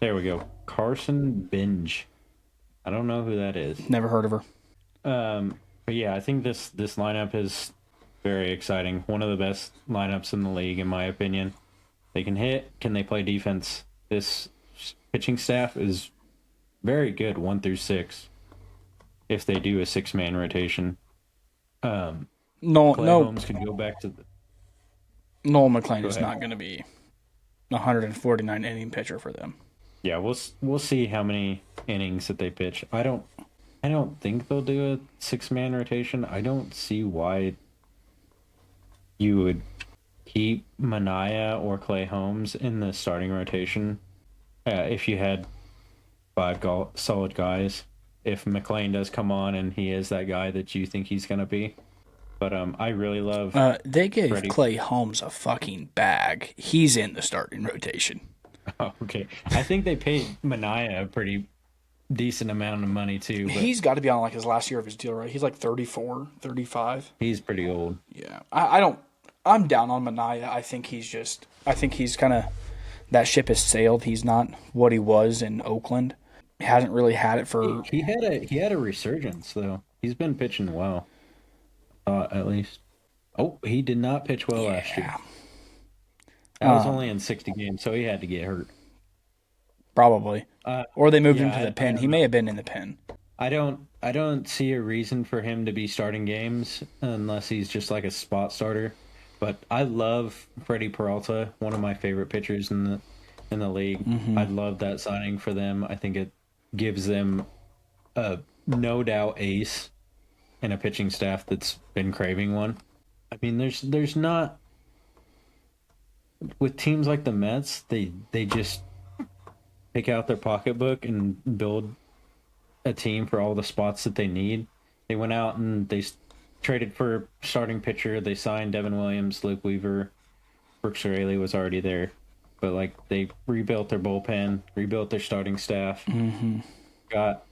There we go. Carson Binge. I don't know who that is. Never heard of her. But yeah, I think this lineup is very exciting. One of the best lineups in the league, in my opinion. They can hit. Can they play defense? This pitching staff is very good, 1 through 6. If they do a 6-man rotation, Clay No, Holmes could go back to the. Noel McLean Go is ahead. not going to be 149 inning pitcher for them. Yeah, we'll see how many innings that they pitch. I don't think they'll do a 6-man rotation. I don't see why you would keep Mania or Clay Holmes in the starting rotation if you had 5 solid guys. If McLean does come on and he is that guy that you think he's gonna be, but I really love. They gave Freddie. Clay Holmes a fucking bag. He's in the starting rotation. Oh, okay, I think they paid Mania a pretty decent amount of money too. But He's got to be on like his last year of his deal, right? He's like 34, 35. he's pretty old. Yeah. I don't. I'm down on Mania. I think he's kind of. That ship has sailed. He's not what he was in Oakland. He hasn't really had it for. He had a resurgence though. He's been pitching well, at least. Oh, he did not pitch well last year. That was only in 60 games, so he had to get hurt. Probably. Or they moved him to I the pen. don't He know. may have been in the pen. I don't see a reason for him to be starting games unless he's just like a spot starter. But I love Freddie Peralta, one of my favorite pitchers in the league. I love that signing for them. I think it gives them a no doubt ace in a pitching staff that's been craving one. I mean, there's not with teams like the Mets, they just pick out their pocketbook and build a team for all the spots that they need. They went out and they traded for starting pitcher. They signed Devin Williams, Luke Weaver, Brooks Raley was already there, but like they rebuilt their bullpen, rebuilt their starting staff. Got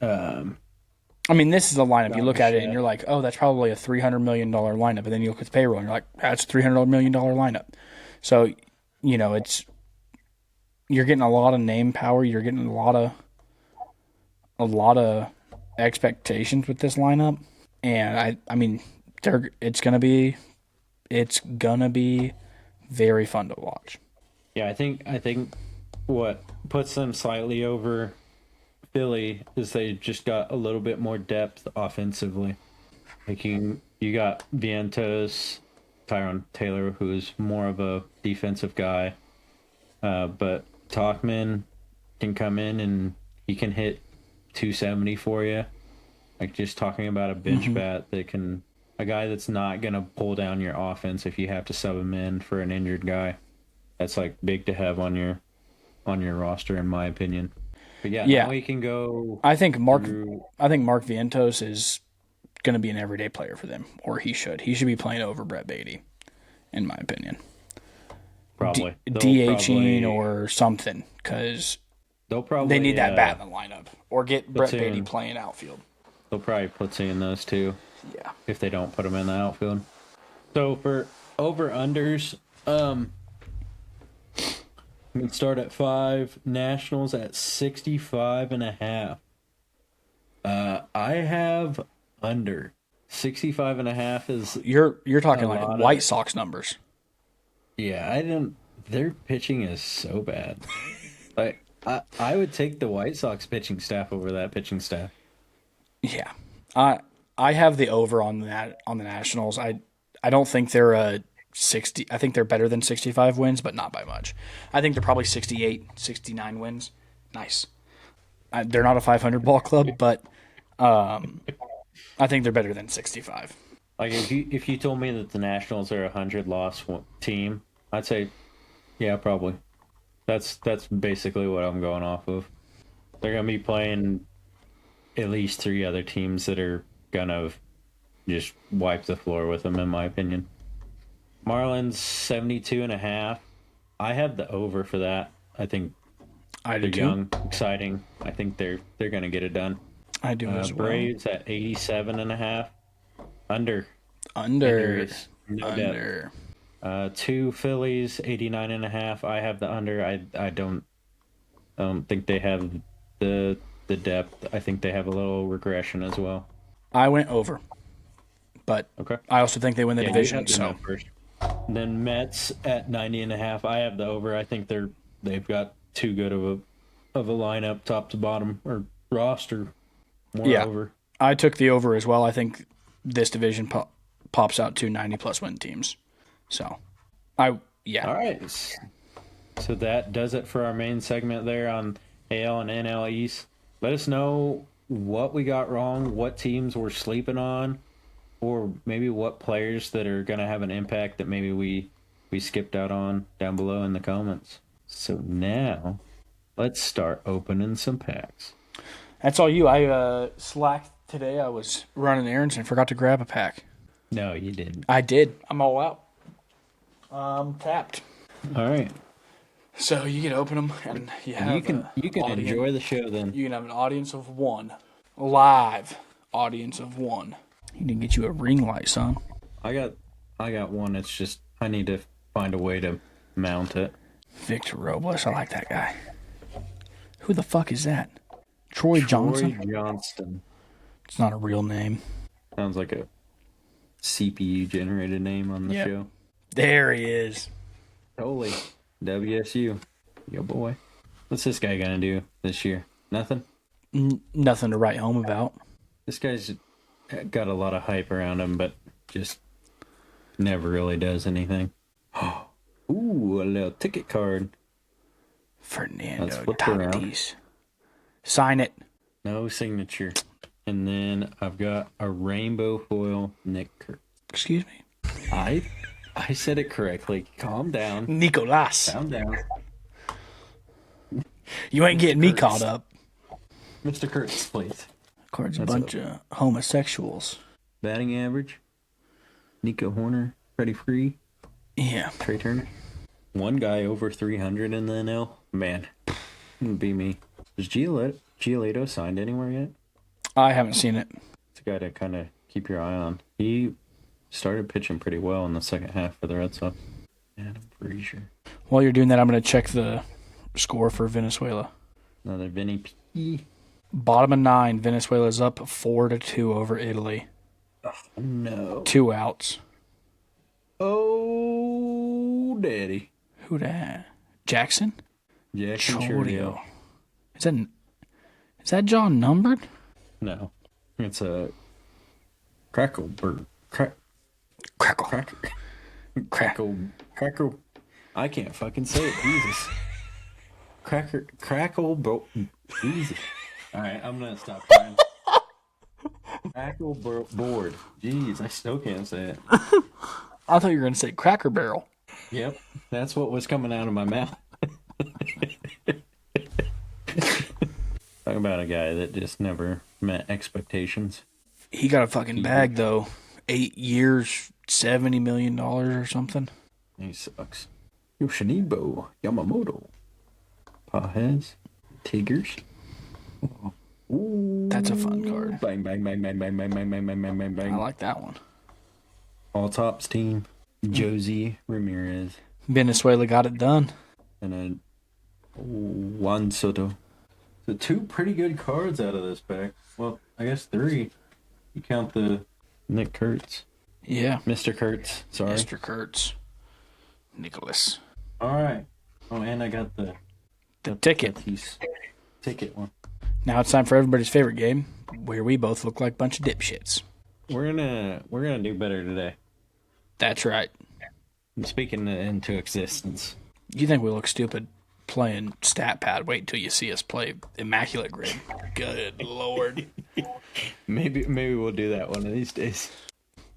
I mean, this is a lineup. You look at it and you're like, oh, that's probably a $300 million lineup. And then you look at the payroll and you're like, that's a $300 million lineup. So, you're getting a lot of name power. You're getting a lot of expectations with this lineup. And I mean, it's gonna be very fun to watch. yeah, I think what puts them slightly over Philly is they just got a little bit more depth offensively. Like you got Vientos, Tyron Taylor, who is more of a defensive guy, but Talkman can come in and he can hit 270 for you. Like just talking about a bench bat a guy that's not gonna pull down your offense if you have to sub him in for an injured guy. That's like big to have on your roster, in my opinion. But yeah, Yeah. now we can go. I think Mark through- Vientos is going to be an everyday player for them, or he should. He should be playing over Brett Beatty, in my opinion. Probably DHing or something, because they'll probably they need that bat in the lineup, or get Brett platoon. Beatty playing outfield. They'll probably platoon those two Yeah. if they don't put them in the outfield. So for over unders, we can start at 5. Nationals at 65.5. I have under 65.5 is You're talking A like lot of White it. Sox numbers. yeah. I didn't. Their pitching is so bad. Like I would take the White Sox pitching staff over that pitching staff. Yeah. I have the over on that on the Nationals. I don't think they're a 60. I think they're better than 65 wins, but not by much. I think they're probably 68, 69 wins. Nice. They're not a 500 ball club, but I think they're better than 65. Like if you told me that the Nationals are a 100-loss team, I'd say, yeah, probably. That's basically what I'm going off of. They're gonna be playing at least 3 other teams that are gonna just wipe the floor with them, in my opinion. Marlins 72.5. I have the over for that. I think I do they're too. young, exciting. I think they're gonna get it done. I do as well. Braves at 87.5. Under. Under. Injuries, no Under. depth. 2 Phillies 89.5. I have the under. I don't think they have the depth. I think they have a little regression as well. I went over. But Okay. I also think they win the division. So first. Then Mets at 90.5. I have the over. I think they've got too good of a lineup, top to bottom, or roster. Moreover, I took the over as well. I think this division pops out 2 90-plus win teams. So, All right. So that does it for our main segment there on AL and NL East. Let us know what we got wrong, what teams we're sleeping on, or maybe what players that are going to have an impact that maybe we skipped out on down below in the comments. So now, let's start opening some packs. that's all you. I slacked today. I was running errands and forgot to grab a pack. No, you didn't. I did. I'm all out. Tapped. All right. So you can open them, and you can enjoy the show then. You can have an audience of 1, live audience of 1. You didn't get you a ring light, son. I got one. It's just I need to find a way to mount it. Victor Robles, I like that guy. Who the fuck is that? Troy Johnson? Troy Johnston. It's not a real name. Sounds like a CPU generated name on the show. There he is. Holy WSU. Yo boy. What's this guy gonna do this year? Nothing? Nothing to write home about. This guy's got a lot of hype around him, but just never really does anything. Ooh, a little ticket card. Fernando flip around. Tatis. Sign it. No signature. And then I've got a rainbow foil Nick Kirk. Excuse me? I said it correctly. Calm down. Nicolas. Calm down. You ain't getting me caught up. Mr. Kurtz, please. Card's a bunch of homosexuals. Batting average. Nico Horner. Freddie Free. Yeah. Trey Turner. One guy over 300 in the NL. Man, wouldn't be me. Is Giolito signed anywhere yet? I haven't seen it. It's a guy to kind of keep your eye on. He started pitching pretty well in the second half for the Red Sox. Adam Frazier. While you're doing that, I'm going to check the score for Venezuela. Another Vinny P. Bottom of 9, Venezuela's up 4-2 over Italy. Oh, no. 2 outs. Oh, daddy. Who that? Jackson Chorio. Is that John numbered? No. It's a Crackle. I can't fucking say it. Jesus. Crackle. Jesus. All right, I'm gonna stop trying. Crackle board. Jeez, I still can't say it. I thought you were going to say Cracker Barrel. Yep, that's what was coming out of my mouth. Talk about a guy that just never met expectations. He got a fucking bag, though. 8 years, $70 million or something. He sucks. Yoshinibo Yamamoto. Pajes. Tigers. Ooh. That's a fun card. Bang, bang, bang, bang, bang, bang, bang, bang, bang, bang, bang, bang. I like that one. All tops team. Josie Ramirez. Venezuela got it done. And then Juan Soto. So 2 pretty good cards out of this pack. Well, I guess 3. You count the Nick Kurtz. Yeah. Mr. Kurtz. Sorry. Mr. Kurtz. Nicholas. All right. Oh, and I got the ticket. Ticket one. Now it's time for everybody's favorite game, where we both look like a bunch of dipshits. We're gonna do better today. That's right. I'm speaking into existence. You think we look stupid playing Statpad? Wait until you see us play Immaculate Grid. Good Lord. Maybe we'll do that one of these days.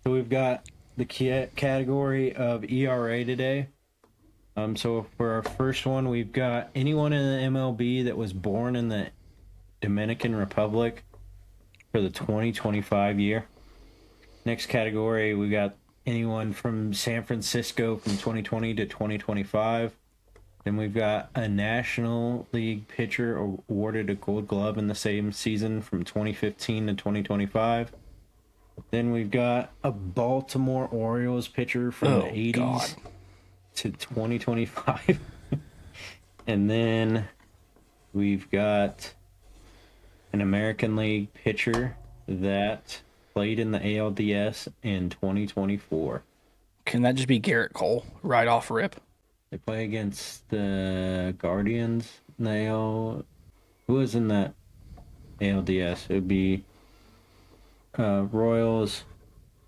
So we've got the category of ERA today. So for our first one, we've got anyone in the MLB that was born in the Dominican Republic for the 2025 year. Next category, we got anyone from San Francisco from 2020 to 2025. Then we've got a National League pitcher awarded a Gold Glove in the same season from 2015 to 2025. Then we've got a Baltimore Orioles pitcher from the 80s to 2025. And then we've got an American League pitcher that played in the ALDS in 2024. Can that just be Garret Cole right off rip? They play against the Guardians in the AL. Who was in that ALDS? It would be Royals,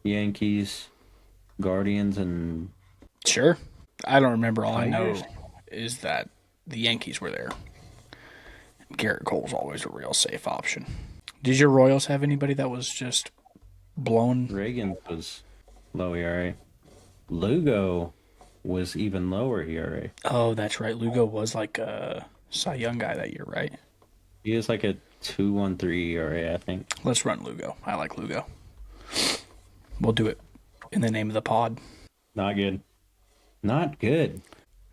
Yankees, Guardians, and... Sure. I don't remember. All I know is that the Yankees were there. Garret Cole's always a real safe option. Did your Royals have anybody that was just blown? Reagan was low ERA. Lugo was even lower ERA. Oh, that's right. Lugo was like a Cy Young guy that year, right? He was like a 2.13 ERA, I think. Let's run Lugo. I like Lugo. We'll do it in the name of the pod. Not good. Not good.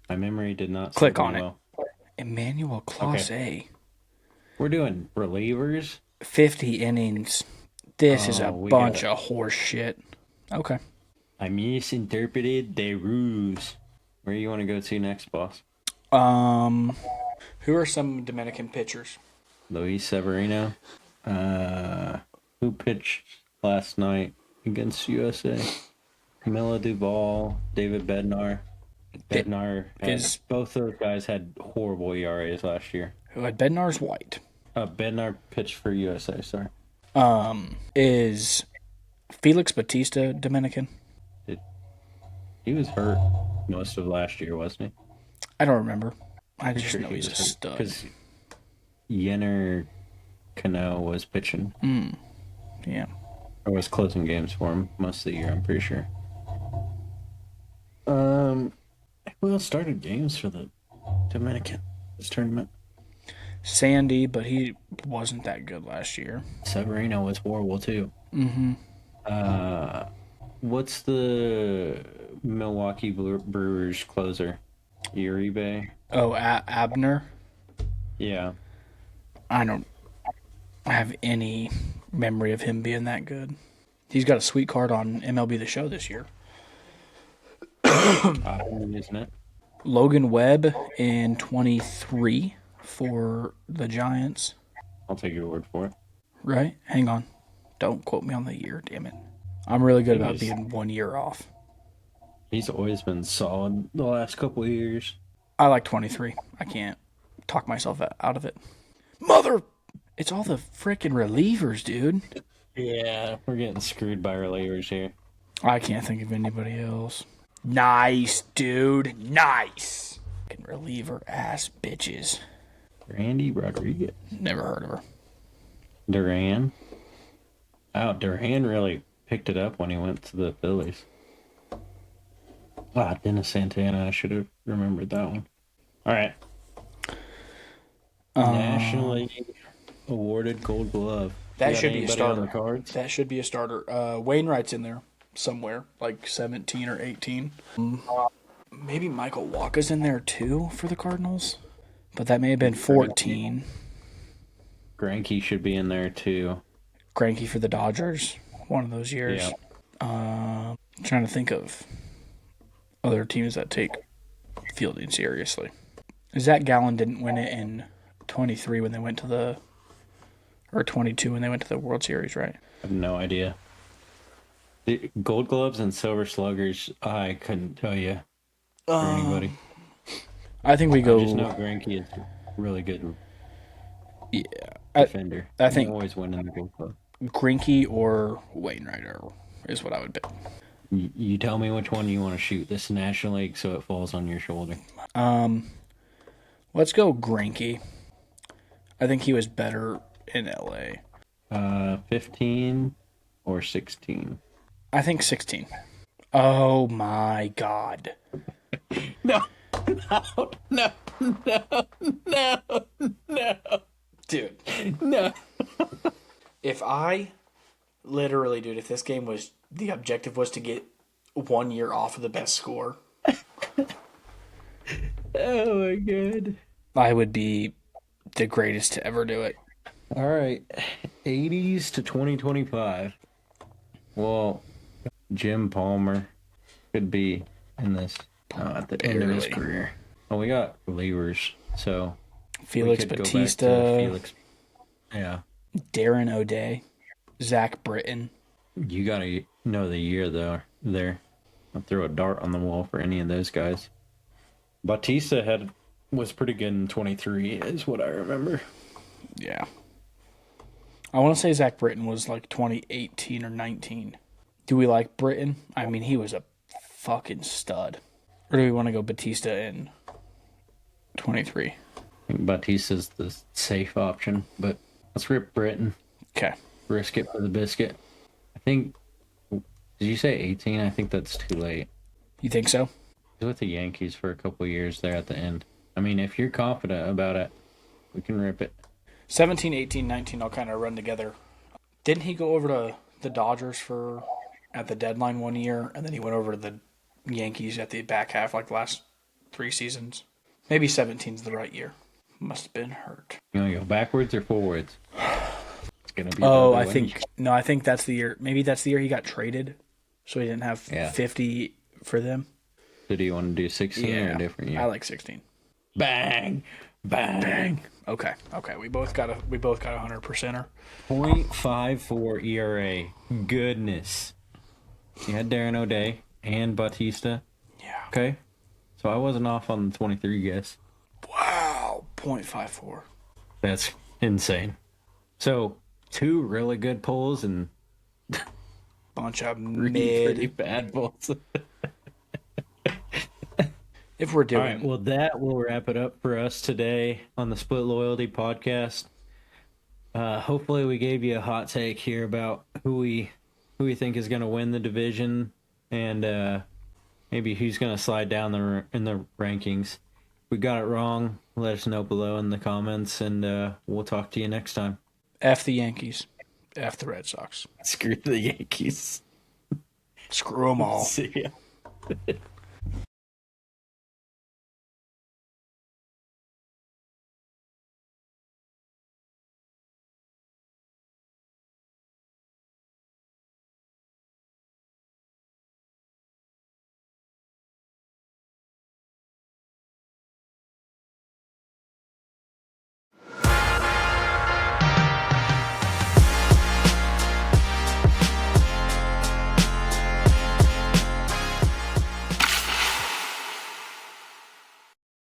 My memory did not click on well. it. Emmanuel Clase. Okay. We're doing relievers. 50 innings. This is a bunch of horse shit. Okay. I misinterpreted the rules. Where do you want to go to next, boss? Who are some Dominican pitchers? Luis Severino. Who pitched last night against USA? Camilo Duvall, David Bednar. Both those guys had horrible ERAs last year. Who had Bednar's white? Bednar pitched for USA, sorry. Is Felix Bautista Dominican? He was hurt most of last year, wasn't he? I don't remember. I just know he's a stud. Because Yenner Cano was pitching. Yeah. Or was closing games for him most of the year, I'm pretty sure. Who else started games for the Dominican this tournament? Sandy, but he wasn't that good last year. Severino was horrible too. Mm-hmm. What's the Milwaukee Brewers closer? Uribe? Oh, Abner? Yeah. I don't have any memory of him being that good. He's got a sweet card on MLB The Show this year. Isn't it? Logan Webb in 23 for the Giants. I'll take your word for it. Right? Hang on. Don't quote me on the year, damn it. I'm really good about being 1 year off. He's always been solid the last couple of years. I like 23. I can't talk myself out of it. Mother! It's all the freaking relievers, dude. Yeah, we're getting screwed by relievers here. I can't think of anybody else. Nice, dude. Nice. Fucking reliever ass bitches. Randy Rodriguez. Never heard of her. Duran. Wow, Duran really picked it up when he went to the Phillies. Ah, Dennis Santana. I should have remembered that one. All right. National League awarded Gold Glove. That should be a starter. That should be a starter. Wainwright's in there somewhere, like 17 or 18. Maybe Michael Walker's in there too for the Cardinals, but that may have been 14. Greinke should be in there too. Greinke for the Dodgers, one of those years. Yeah. Trying to think of other teams that take fielding seriously. Zach Gallen didn't win it in 23 when they went to the, or 22 when they went to the World Series, right? I have no idea. The Gold Gloves and Silver Sluggers, I couldn't tell you for anybody. I think we go. I just know Greinke is really good. Yeah, defender. I think always winning the Gold Glove. Greinke or Wainwright is what I would pick. You tell me which one you want to shoot this National League so it falls on your shoulder. Let's go Greinke. I think he was better in LA. 15 or 16. I think 16. Oh my God. No, no, no, no, no, no, Dude. no. If this game was, the objective was to get 1 year off of the best score, Oh my god. I would be the greatest to ever do it. All right, 80s to 2025. Well, Jim Palmer could be in this at the end of his career. Oh, we got relievers, so Felix we could Bautista, go back to Felix. Yeah, Darren O'Day, Zach Britton. you gotta know the year though. There, I'll throw a dart on the wall for any of those guys. Bautista was pretty good in 23, is what I remember. Yeah. I want to say Zach Britton was like 2018 or 19. Do we like Britton? I mean, he was a fucking stud. Or do we want to go Bautista in 23? I think Bautista's the safe option, but let's rip Britton. Okay. Risk it for the biscuit. I think, did you say 18? I think that's too late. You think so? He was with the Yankees for a couple of years there at the end. I mean, if you're confident about it, we can rip it. 17, 18, 19 all kind of run together. Didn't he go over to the Dodgers at the deadline 1 year, and then he went over to the Yankees at the back half, like last 3 seasons? Maybe 17's the right year. Must have been hurt. You want to go backwards or forwards? It's gonna be. I think that's the year. Maybe that's the year he got traded, so he didn't have 50 for them. So do you want to do 16 or a different year? I like 16. Bang, bang. Okay. We both got a 100%er. 0.54 ERA. Goodness. You had Darren O'Day and Bautista. Yeah. Okay. So I wasn't off on the 23 guess. Wow. 0.54. That's insane. So 2 really good pulls and bunch of pretty bad pulls. If we're doing... All right, well, that will wrap it up for us today on the Split Loyalty podcast. Hopefully we gave you a hot take here about who we think is going to win the division and maybe who's going to slide down in the rankings. If we got it wrong, let us know below in the comments, and we'll talk to you next time. F the Yankees. F the Red Sox. Screw the Yankees. Screw them all. See ya.